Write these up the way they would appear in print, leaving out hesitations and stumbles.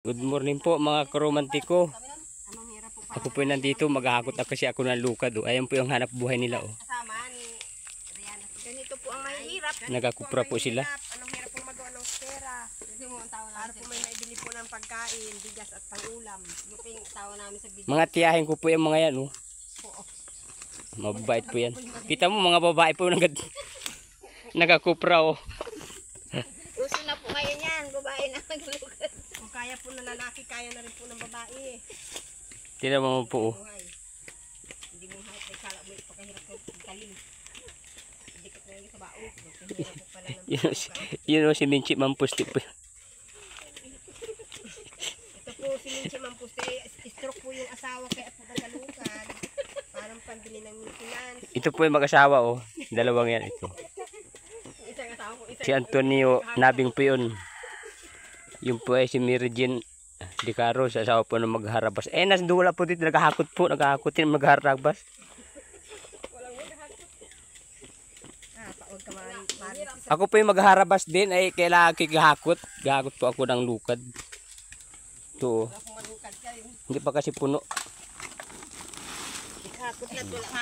Good morning po mga karomantiko. Ako po nandito, maghahakot na kasi ako ng lukad. Oh. Ayan po yung hanap buhay nila. Oh. Ganito po ang mahirap. Nagakupra po sila. Anong hirap po magawa ng pera. Para po may maibili po ng pagkain, bigas at pang-ulam. Yung tawa namin sa video. Mga tiyahin ko po yung mga yan. Oh. Mababait po yan. Kita mo mga babae po nagakupra. Oh. Gusto na po ngayon yan. Babae na naglulukad. Kung kaya po ng lalaki, kaya na rin po ng babae. Tingnan mo po. Oh. Hindi mo kahit ay kala mo ipakahirap ko kalim. Hindi ka talaga sa bao. Hirap po pala ng Yun si Minchi Mampusti po. Ito po si Minchi Mampusti. Stroke po yung asawa kaya po nagalukad. Parang pambili ng maintenance. Ito po yung mag-asawa. Oh. Dalawang yan ito. Isang asawa po. Si Antonio Nabing po yun. Yung po ay si Mary Jean Di Caro, sa asawa po na magharabas. Nas dula po dito, naghahakot po, naghahakotin, magharabas. Ako po yung magharabas din, ay kailangan kikahakot. Gahakot po ako ng lukad. Ito. Hindi pa kasi puno.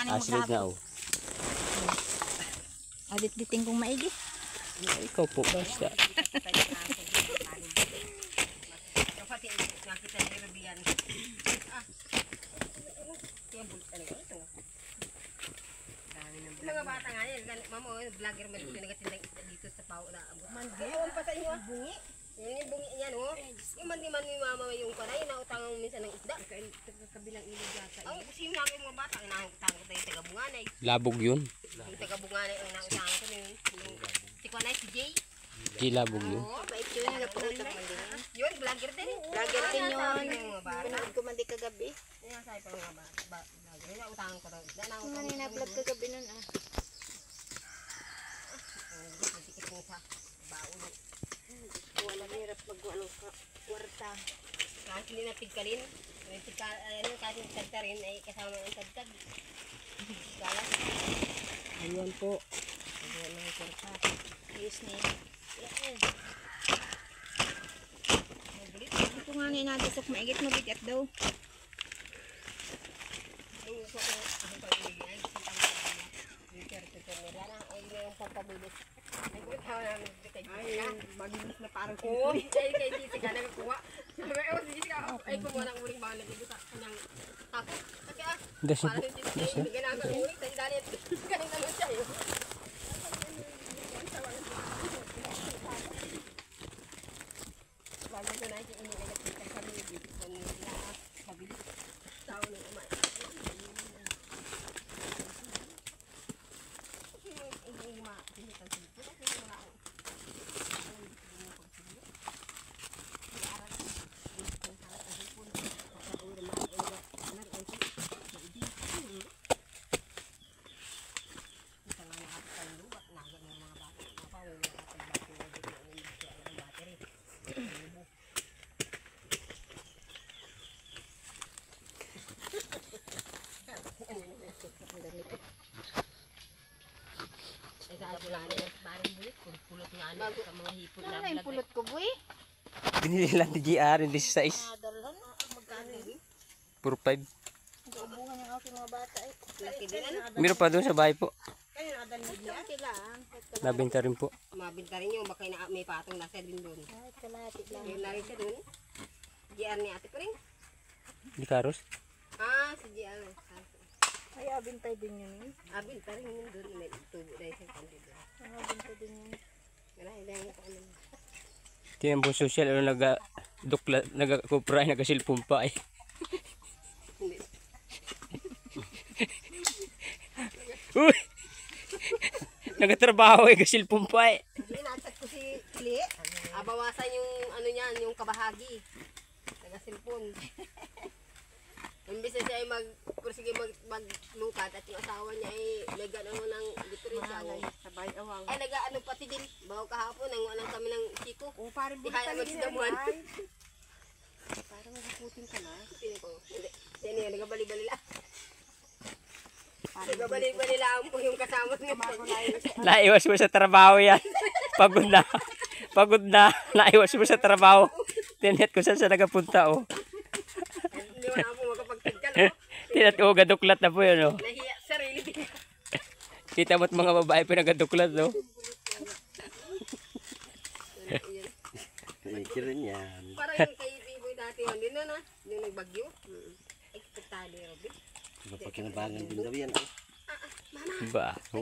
Asilid na oh. Adit-diting kong maigi. Ay, ikaw po, basta. Mga bata nga yan, mamo, vlogger man dito nagatindag dito sa pao na mandi. Ewan pa sa iyo, bungi. Yung bungi yan, oh. Yung mandi-man ni mama yung panay, nautangan mo minsan ng isda. Kabilang ilog yata. Ang kasi namin mga bata, inautang ko tayo taga-bunganay. Labog yun. Yung taga-bunganay, ang nautangan ko yun. Si Kwanay, si Jay. Di labog yun. Oo, bait yun. Yun, vlogger din. Vlogger din yun. Pinanood ko mandi kagabi. Yan, sabi pa mga bata. Nautangan ko tayo. Ano na-vlog kagabi nun, ah. Wala hirap mag-ano ka kwarta. Kahit hindi na tigkalin. Kahit hindi tagta rin ay kasama ng tagtag. Kala. Ayan po. Wala ng kwarta. Ayos na yun. Ito nga na natisok maigit mabigat daw. Ay, maginis na parang oo, kay Jessica nagkuha. Ay, si Jessica, ay kumuha ng uling bawal dito sa kanyang tako. Kaya, parang si Jessica, ginagawa uling, tayo dalit. Galing naman siya yun. Bago ko na siya inilagat sa kami dito. Kung nila, kabili. Tao ng umay. Ano yung pulot ko, boy? Binili lang ni GR, hindi sa is. Magkano yun? 4-5. Naubuhan yung aking mga bata eh. Laki din ano? Meron pa doon sa bahay po. Kaya nakadal mo niya? Nabenta rin po. Mabinta rin yung baka may patong nasa din doon. Ay, kalahati lang. Yun na rin siya doon. GR ni ate ko rin. Di Caros? Ah, si GR. Ay, abintay din yun eh. Abinta rin yun doon. May tubo dahil siya kandi doon. Ay, abintay din yun. Wala, ilang ko ano. Tiyan po social, ano nagakupra, nagasilpong pa eh. Uy! Nagatrabaho eh, gasilpong pa eh. Hindi, nasat ko si Kili. Bawasan yung ano niyan, yung kabahagi. Nagasilpon. Imbis na siya ay maglukat at yung asawa niya ay nag-ano ng diferensya. Sabay awang. Ay nag-ano pati din. Bago kahapon, nanguanan kami ng chiko. O, parang Di kaya magsidamuhan. Parang nakaputin ka na. Hindi, nagabali-bali lang. Nagabali-bali lang po yung kasama niya. Naiwas mo sa trabaho yan. Pagod na. Naiwas mo sa trabaho. Tinat ko saan sa nagapunta, oh. Hindi mo na po makapagtigkan, no? Tinat ko, gaduklat na po yun, oh. Nahiya sa sarili. Kita mo't mga babae pinagaduklat, oh. Kirin yan. Para yung kay Biboy dati yun, din na, yung nagbagyo. Expectado, Robby. Kapag kinabangan din daw yan. Ba, oh.